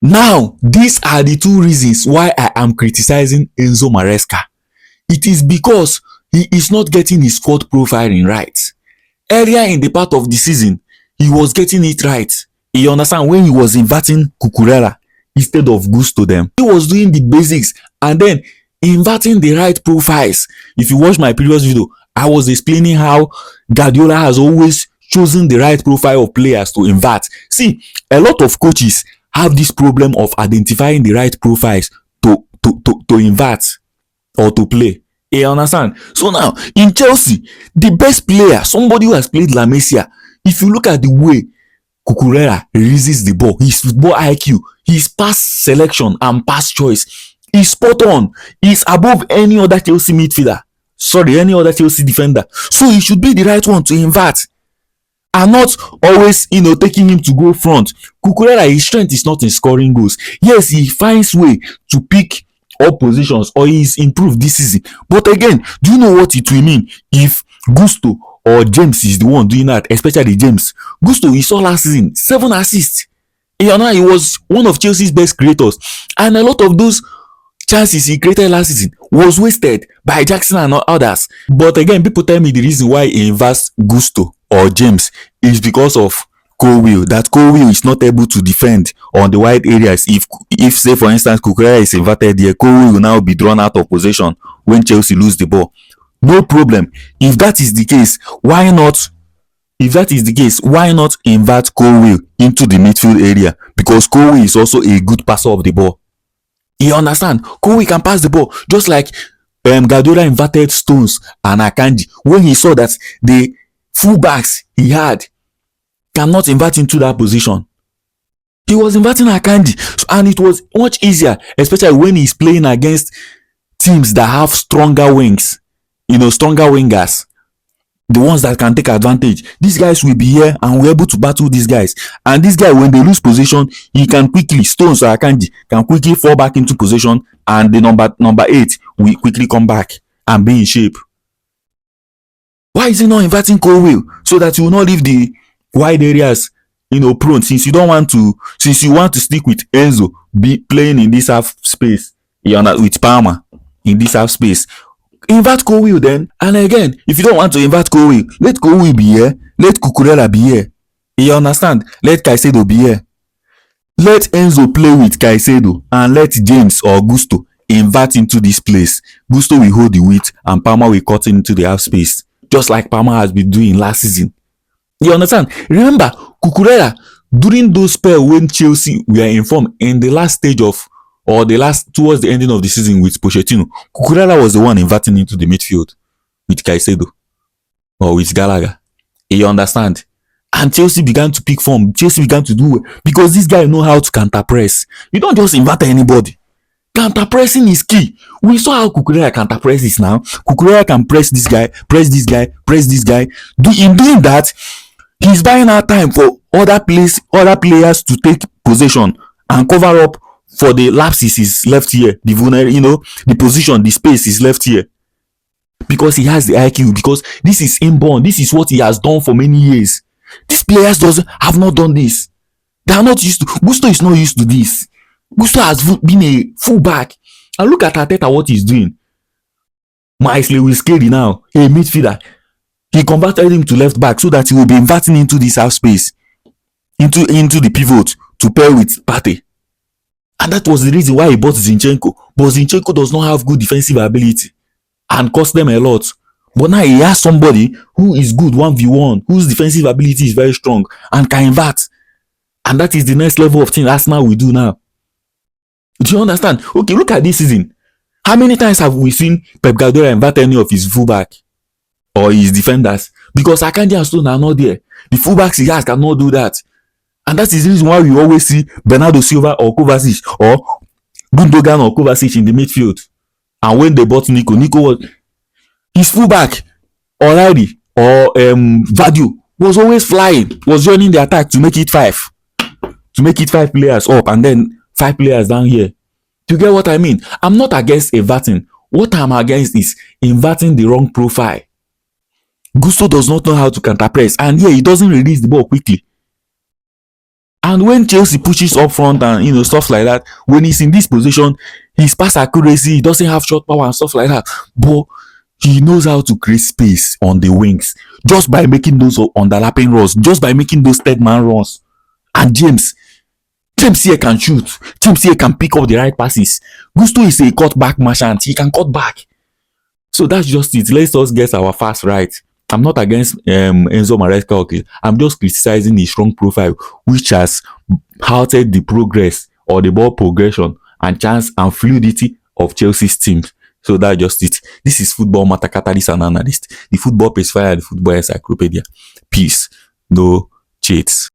Now, these are the two reasons why I am criticizing Enzo Maresca. It is because he is not getting his squad profiling right. Earlier in the part of the season, he was getting it right. You understand, when he was inverting Cucurella instead of Gusto them. He was doing the basics and then inverting the right profiles. If you watch my previous video, I was explaining how Guardiola has always chosen the right profile of players to invert. See, a lot of coaches have this problem of identifying the right profiles to invert or to play. You understand? So now, in Chelsea, the best player, somebody who has played La Masia, if you look at the way Cucurella releases the ball, his football IQ, his pass selection and pass choice is spot on. He's above any other Chelsea midfielder. Sorry, any other Chelsea defender. So he should be the right one to invert. And not always, taking him to go front. Cucurella, his strength is not in scoring goals. Yes, he finds way to pick up positions or he's improved this season. But again, do you know what it will mean if Gusto or James is the one doing that, especially James? Gusto, he saw last season 7 assists. He was one of Chelsea's best creators. And a lot of those chances he created last season was wasted by Jackson and others. But again, people tell me the reason why he inverts Gusto or James is because of Colwill, that Colwill is not able to defend on the wide areas. If say for instance Cucurella is inverted there, Colwill will now be drawn out of possession when Chelsea lose the ball. No problem. If that is the case, why not invert Colwill into the midfield area? Because Colwill is also a good passer of the ball. You understand? Colwill can pass the ball, just like Guardiola inverted Stones and Akanji when he saw that the fullbacks he had cannot invert into that position. He was inverting Akanji, and it was much easier, especially when he's playing against teams that have stronger wings, stronger wingers, the ones that can take advantage. These guys will be here and we're able to battle these guys. And this guy, when they lose position, he can quickly, Stones or Akanji can quickly fall back into position, and the number 8 will quickly come back and be in shape. Why is he not inverting Colwill so that he will not leave the wide areas prone, since you want to stick with Enzo be playing in this half space, with Palmer in this half space? Invert Colwill then. And again, if you don't want to invert Colwill, let Colwill be here, let Cucurella be here. You understand? Let Caicedo be here. Let Enzo play with Caicedo and let James or Gusto invert into this place. Gusto will hold the weight and Palmer will cut into the half space, just like Palmer has been doing last season. You understand? Remember, Cucurella, during those spells when Chelsea were in form in the last stage of, or towards the ending of the season with Pochettino, Cucurella was the one inverting into the midfield with Caicedo or with Gallagher. You understand? And Chelsea began to pick form. Chelsea began to do well because this guy know how to counter press. You don't just invert anybody. Counter pressing is key. We saw how Cucurella counter presses now. Cucurella can press this guy, press this guy, press this guy. In doing that, he's buying out time for other players to take possession and cover up for the lapses is left here. The the position, the space is left here. Because he has the IQ, because this is inborn. This is what he has done for many years. These players have not done this. They are not used to. Gusto is not used to this. Gusto has been a fullback. And look at Arteta, what he's doing. Miles Lewis Kelly now, a midfielder. He converted him to left back so that he will be inverting into this half space, into the pivot to pair with Partey. And that was the reason why he bought Zinchenko. But Zinchenko does not have good defensive ability and cost them a lot. But now he has somebody who is good 1v1, whose defensive ability is very strong and can invert. And that is the next level of thing Arsenal will do now. Do you understand? Okay, look at this season. How many times have we seen Pep Guardiola invert any of his fullback or his defenders? Because Akanji and Stone are not there. The fullbacks he has cannot do that. And that is the reason why we always see Bernardo Silva or Kovacic or Gundogan or Kovacic in the midfield. And when they bought Nico was his fullback already, or Vadio was always flying, was joining the attack to make it 5. To make it 5 players up and then 5 players down here. Do you get what I mean? I'm not against inverting. What I'm against is inverting the wrong profile. Gusto does not know how to counter press, and he doesn't release the ball quickly. And when Chelsea pushes up front and stuff like that, when he's in this position, his pass accuracy, he doesn't have shot power and stuff like that. But he knows how to create space on the wings just by making those underlapping runs, just by making those third man runs. And James here can shoot. James here can pick up the right passes. Gusto is a cut back merchant. He can cut back. So that's just it. Let's just get our facts right. I'm not against Enzo Maresca. Okay, I'm just criticizing his strong profile, which has halted the progress or the ball progression and chance and fluidity of Chelsea's team. So that's just it. This is Football Matter Catalyst and Analyst, the football pacifier, the football encyclopedia. Peace. No cheats.